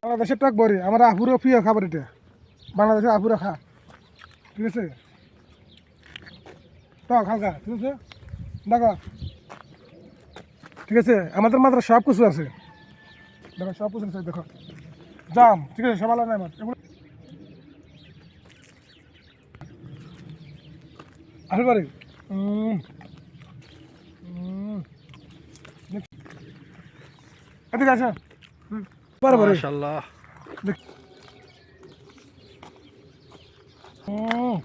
বাংলাদেশের টক বড়ি আমার আফুরও প্রিয় খাবার এটা, বাংলাদেশের আফুরা খা, ঠিক আছে, টক হালকা, ঠিক আছে, দেখো ঠিক আছে, আমাদের মাত্র সব কিছু আছে, দেখো সব কিছু আছে, দেখো জাম, ঠিক আছে, সব আলাদা আমার এগুলো আসল বাড়ি। এদিকে আসো, পারে বাড়ি মাশাআল্লাহ। হুম